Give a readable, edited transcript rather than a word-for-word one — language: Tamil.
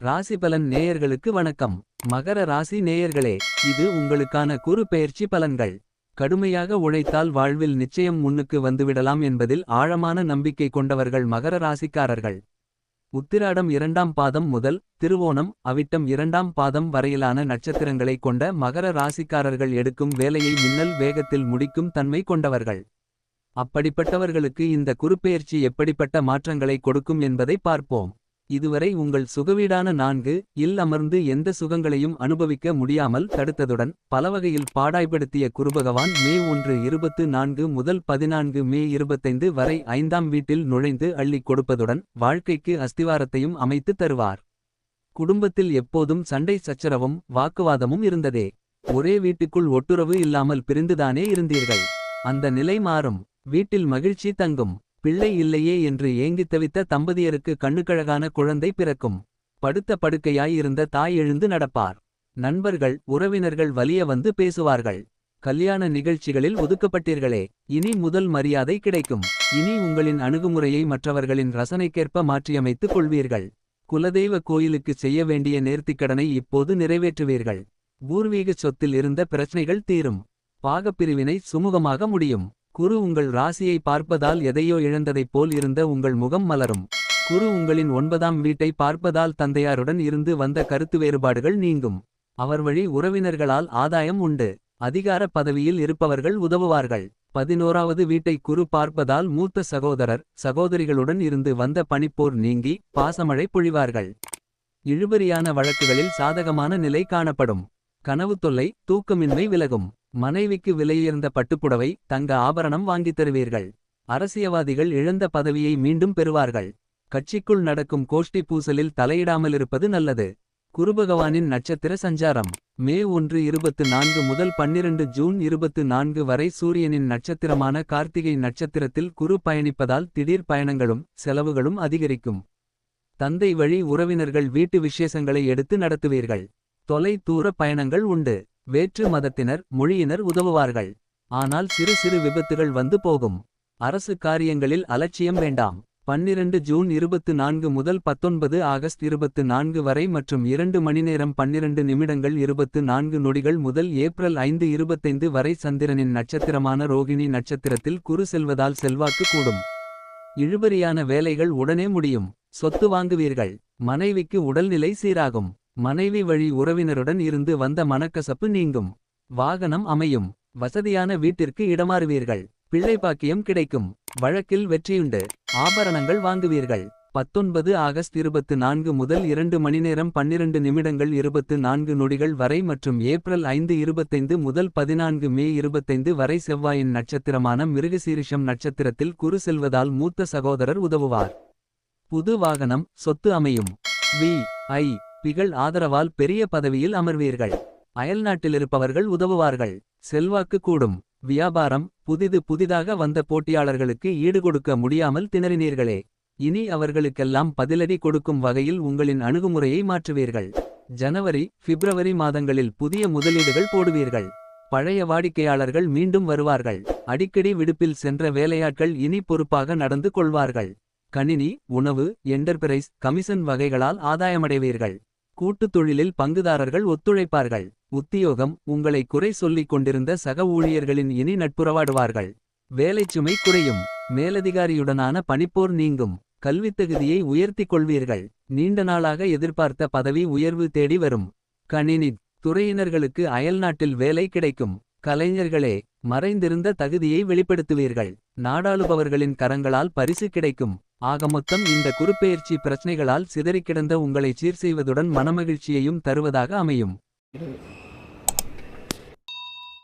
ராசிபலன் நேயர்களுக்கு வணக்கம். மகர ராசி நேயர்களே, இது உங்களுக்கான குரு பெயர்ச்சி பலன்கள். கடுமையாக உழைத்தால் வாழ்வில் நிச்சயம் முன்னுக்கு வந்துவிடலாம் என்பதில் ஆழமான நம்பிக்கை கொண்டவர்கள் மகர ராசிக்காரர்கள். உத்திராடம் 2ஆம் பாதம் முதல் திருவோணம் அவிட்டம் 2ஆம் பாதம் வரையிலான நட்சத்திரங்களை கொண்ட மகர ராசிக்காரர்கள் எடுக்கும் வேலையை மின்னல் வேகத்தில் முடிக்கும் தன்மை கொண்டவர்கள். அப்படிப்பட்டவர்களுக்கு இந்த குருப்பெயர்ச்சி எப்படிப்பட்ட மாற்றங்களை கொடுக்கும் என்பதை பார்ப்போம். இதுவரை உங்கள் சுகவீடான 4 இல் அமர்ந்து எந்த சுகங்களையும் அனுபவிக்க முடியாமல் தடுத்ததுடன் பலவகையில் பாடாய்படுத்திய குருபகவான் மே 1 முதல் 14 மே 25 வரை 5ஆம் வீட்டில் நுழைந்து அள்ளிக் கொடுப்பதுடன் வாழ்க்கைக்கு அஸ்திவாரத்தையும் அமைத்து தருவார். குடும்பத்தில் எப்போதும் சண்டை சச்சரவும் வாக்குவாதமும் இருந்ததே. ஒரே வீட்டுக்குள் ஒட்டுறவு இல்லாமல் பிரிந்துதானே இருந்தீர்கள். அந்த நிலை மாறும். வீட்டில் மகிழ்ச்சி தங்கும். பிள்ளை இல்லையே என்று ஏங்கித் தவித்த தம்பதியருக்கு கண்ணுக்கழகான குழந்தை பிறக்கும். படுத்த படுக்கையாய் இருந்த தாய் எழுந்து நடப்பார். நண்பர்கள் உறவினர்கள் வலிய வந்து பேசுவார்கள். கல்யாண நிகழ்ச்சிகளில் ஒதுக்கப்பட்டீர்களே, இனி முதல் மரியாதை கிடைக்கும். இனி உங்களின் அணுகுமுறையை மற்றவர்களின் ரசனைக்கேற்ப மாற்றியமைத்துக் கொள்வீர்கள். குலதெய்வ கோயிலுக்கு செய்ய வேண்டிய நேர்த்திக்கடனை இப்போது நிறைவேற்றுவீர்கள். பூர்வீக சொத்தில் இருந்த பிரச்சனைகள் தீரும். பாகப்பிரிவினை சுமூகமாக முடியும். குரு உங்கள் ராசியை பார்ப்பதால் எதையோ இழந்ததைப் போல் இருந்த உங்கள் முகம் மலரும். குரு உங்களின் 9ஆம் வீட்டை பார்ப்பதால் தந்தையாருடன் இருந்து வந்த கருத்து வேறுபாடுகள் நீங்கும். அவர் வழி உறவினர்களால் ஆதாயம் உண்டு. அதிகார பதவியில் இருப்பவர்கள் உதவுவார்கள். 11ஆவது வீட்டை குரு பார்ப்பதால் மூத்த சகோதரர் சகோதரிகளுடன் இருந்து வந்த பனிப்போர் நீங்கி பாசமழை பொழிவார்கள். இழுபறியான வழக்குகளில் சாதகமான நிலை காணப்படும். கனவு தொல்லை தூக்கமின்மை விலகும். மனைவிக்கு விலையுயர்ந்த பட்டுப்புடவை தங்க ஆபரணம் வாங்கித் தருவீர்கள். அரசியவாதிகள் இழந்த பதவியை மீண்டும் பெறுவார்கள். கட்சிக்குள் நடக்கும் கோஷ்டி பூசலில் தலையிடாமலிருப்பது நல்லது. குருபகவானின் நட்சத்திர சஞ்சாரம் மே 1 முதல் 12 ஜூன் 24 வரை சூரியனின் நட்சத்திரமான கார்த்திகை நட்சத்திரத்தில் குரு பயணிப்பதால் திடீர் பயணங்களும் செலவுகளும் அதிகரிக்கும். தந்தை வழி உறவினர்கள் வீட்டு விசேஷங்களை எடுத்து நடத்துவீர்கள். தொலை தூர பயணங்கள் உண்டு. வேற்று மதத்தினர் மொழியினர் உதவுவார்கள். ஆனால் சிறு சிறு விபத்துகள் வந்து போகும். அரசு காரியங்களில் அலட்சியம் வேண்டாம். 12 ஜூன் 24 முதல் 19 ஆகஸ்ட் 24 வரை மற்றும் 2 மணிநேரம் 12 நிமிடங்கள் 24 நொடிகள் முதல் ஏப்ரல் 5 வரை சந்திரனின் நட்சத்திரமான ரோகிணி நட்சத்திரத்தில் குரு செல்வதால் செல்வாக்கு கூடும். இழுபறியான வேலைகள் உடனே முடியும். சொத்து வாங்குவீர்கள். மனைவிக்கு உடல்நிலை சீராகும். மனைவி வழி உறவினருடன் இருந்து வந்த மனக்கசப்பு நீங்கும். வாகனம் அமையும். வசதியான வீட்டிற்கு இடமாறுவீர்கள். பிள்ளை பாக்கியம் கிடைக்கும். வழக்கில் வெற்றியுண்டு. ஆபரணங்கள் வாங்குவீர்கள். 19 ஆகஸ்ட் 24 முதல் 2 மணிநேரம் 12 நிமிடங்கள் 24 நொடிகள் வரை மற்றும் ஏப்ரல் 5 முதல் 14 மே 25 வரை செவ்வாயின் நட்சத்திரமான மிருகசீரிஷம் நட்சத்திரத்தில் குரு செல்வதால் மூத்த சகோதரர் உதவுவார். புது வாகனம் சொத்து அமையும். வி.ஐ. பிகள் ஆதரவால் பெரிய பதவியில் அமர்வீர்கள். அயல்நாட்டிலிருப்பவர்கள் உதவுவார்கள். செல்வாக்கு கூடும். வியாபாரம் புதிதாக வந்த போட்டியாளர்களுக்கு ஈடுகொடுக்க முடியாமல் திணறினீர்களே. இனி அவர்களுக்கெல்லாம் பதிலடி கொடுக்கும் வகையில் உங்களின் அணுகுமுறையை மாற்றுவீர்கள். ஜனவரி பிப்ரவரி மாதங்களில் புதிய முதலீடுகள் போடுவீர்கள். பழைய வாடிக்கையாளர்கள் மீண்டும் வருவார்கள். அடிக்கடி விடுப்பில் சென்ற வேலையாட்கள் இனி பொறுப்பாக நடந்து கொள்வார்கள். கணினி உணவு என்டர்பிரைஸ் கமிஷன் வகைகளால் ஆதாயமடைவீர்கள். கூட்டுத் தொழிலில் பங்குதாரர்கள் ஒத்துழைப்பார்கள். உத்தியோகம் உங்களை குறை சொல்லிக் கொண்டிருந்த சக ஊழியர்களின் இனி நட்புறவாடுவார்கள். வேலைச்சுமை குறையும். மேலதிகாரியுடனான பணிப்போர் நீங்கும். கல்வித்தகுதியை உயர்த்திக் கொள்வீர்கள். நீண்ட நாளாக எதிர்பார்த்த பதவி உயர்வு தேடி வரும். கணினி துறையினர்களுக்கு அயல்நாட்டில் வேலை கிடைக்கும். கலைஞர்களே மறைந்திருந்த தகுதியை வெளிப்படுத்துவீர்கள். நாடாளுபவர்களின் கரங்களால் பரிசு கிடைக்கும். ஆகமொத்தம் இந்த குருப்பெயர்ச்சி பிரச்சனைகளால் சிதறிக்கிடந்த உங்களை சீர் செய்வதுடன் மனமகிழ்ச்சியையும் தருவதாக அமையும்.